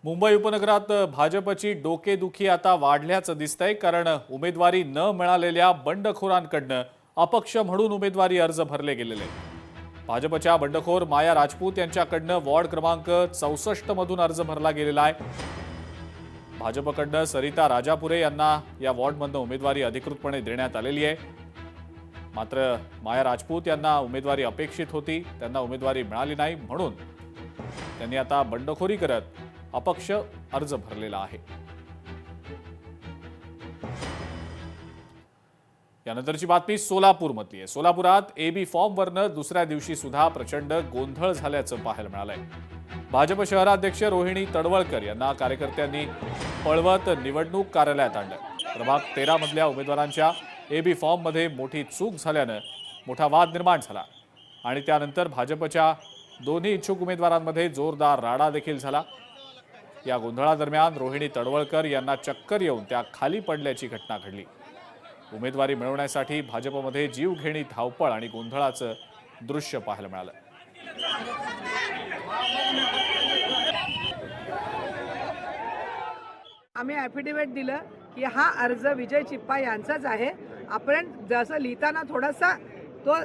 मुंबई उपनगरात भाजपची डोकेदुखी आता वाढल्याचं दिसतंय, कारण उमेदवारी न मिळालेल्या बंडखोरांकडनं अपक्ष म्हणून उमेदवारी अर्ज भरले गेलेले आहेत। भाजपच्या बंडखोर माया राजपूत यांच्याकडनं वॉर्ड क्रमांक 64 मधून अर्ज भरला गेलेला आहे। भाजपकडनं सरिता राजापुरे यांना या वॉर्डमधून उमेदवारी अधिकृतपणे देण्यात आलेली आहे। मात्र माया राजपूत यांना उमेदवारी अपेक्षित होती, त्यांना उमेदवारी मिळाली नाही, म्हणून त्यांनी आता बंडखोरी करत अपक्ष अर्ज भरलेला आहे। यानंतरची बातमी सोलापूरमधली आहे। सोलापुरात एबी फॉर्मवरनं दुसऱ्या दिवशी सुद्धा प्रचंड गोंधळ झाल्याचं पाहायला मिळालंय। भाजप शहराध्यक्ष रोहिणी तडवळकर यांना कार्यकर्त्यांनी पळवत निवडणूक कार्यालयात आणलं। प्रभाग 13 मधल्या उमेदवारांच्या एबी फॉर्ममध्ये मोठी चूक झाल्यानं मोठा वाद निर्माण झाला आणि त्यानंतर भाजपच्या दोन्ही इच्छुक उमेदवारांमध्ये जोरदार राडा देखील झाला। या गोंधळादरम्यान रोहिणी तडवळकर यांना चक्कर येऊन त्या खाली पडल्याची घटना घडली। उमेदवारी मिळवण्यासाठी भाजपमध्ये जीवघेणी धावपळ आणि गोंधळाचं दृश्य पाहायला मिळालं। आम्ही ॲफिडेव्हिट दिलं की हा अर्ज विजय चिप्पा यांचाच आहे। आपण जसं लिहिताना थोडासा तो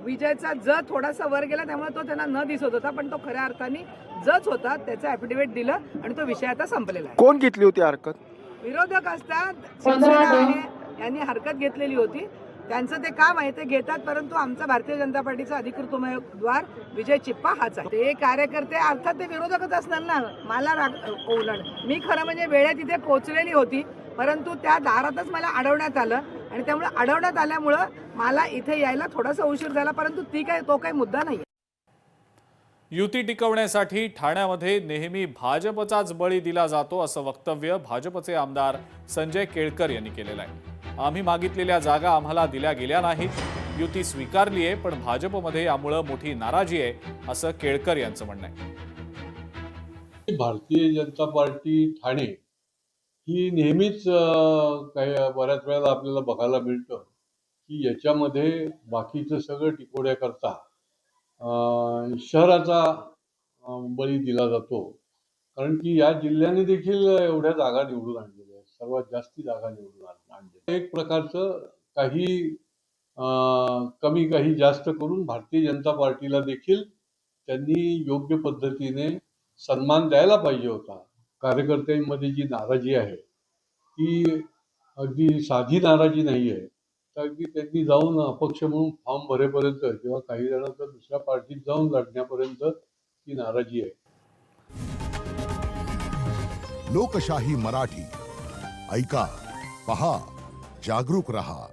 विजयचा ज थोडासा वर गेला, त्यामुळे तो त्यांना न दिसत होता, पण तो खऱ्या अर्थाने जच होता। त्याचं ॲफिडेव्हिट दिलं आणि तो विषय आता संपलेला आहे। कोण घेतली होती हरकत? विरोधक असतात, शिवसेना आहे, यांनी हरकत घेतलेली होती। त्यांचं ते काम आहे, ते घेतात, परंतु आमचा भारतीय जनता पार्टीचा अधिकृत उमेदवार विजय चिप्पा हाच आहे। ते कार्यकर्ते अर्थात ते विरोधकच असणार ना, मला ओलड। मी खरं म्हणजे वेळेत तिथे पोहोचलेली होती, परंतु त्या दारातच मला अडवण्यात आलं आणि त्यामुळे अडवण्यात आल्यामुळं मला इथे यायला थोडासा उशीर झाला, परंतु तो काही मुद्दा नाही। युती टिकवण्यासाठी ठाण्यामध्ये नेहमी भाजपचाच बळी दिला जातो, असं वक्तव्य भाजपचे आमदार संजय केळकर यांनी केलेलं आहे। आम्ही मागितलेल्या जागा आम्हाला दिल्या गेल्या नाहीत, युती स्वीकारली आहे, पण भाजपमध्ये यामुळे मोठी नाराजी आहे, असं केळकर यांचं म्हणणं आहे। भारतीय जनता पार्टी ठाणे ही नेहमीच काही बऱ्याच वेळेला आपल्याला बघायला मिळतं की याच्यामध्ये बाकीचं सगळं टिकवण्याकरता शहराचा बळी दिला जातो। कारण की या जिल्ह्याने देखील एवढ्या जागा निवडून आणलेल्या आहेत, सर्वात जास्ती जागा निवडून आणल्या। एक प्रकारचं काही कमी काही जास्त करून भारतीय जनता पार्टीला देखील त्यांनी योग्य पद्धतीने सन्मान द्यायला पाहिजे होता। कार्यकर्त्यांमध्ये जी नाराजी आहे ती अगदी साधी नाराजी नाही आहे, तर अगदी त्यांनी जाऊन अपक्ष म्हणून फॉर्म भरेपर्यंत किंवा काही जण तर दुसऱ्या पार्टीत जाऊन लढण्यापर्यंत ती नाराजी आहे। लोकशाही मराठी ऐका, पहा, जागरूक रहा।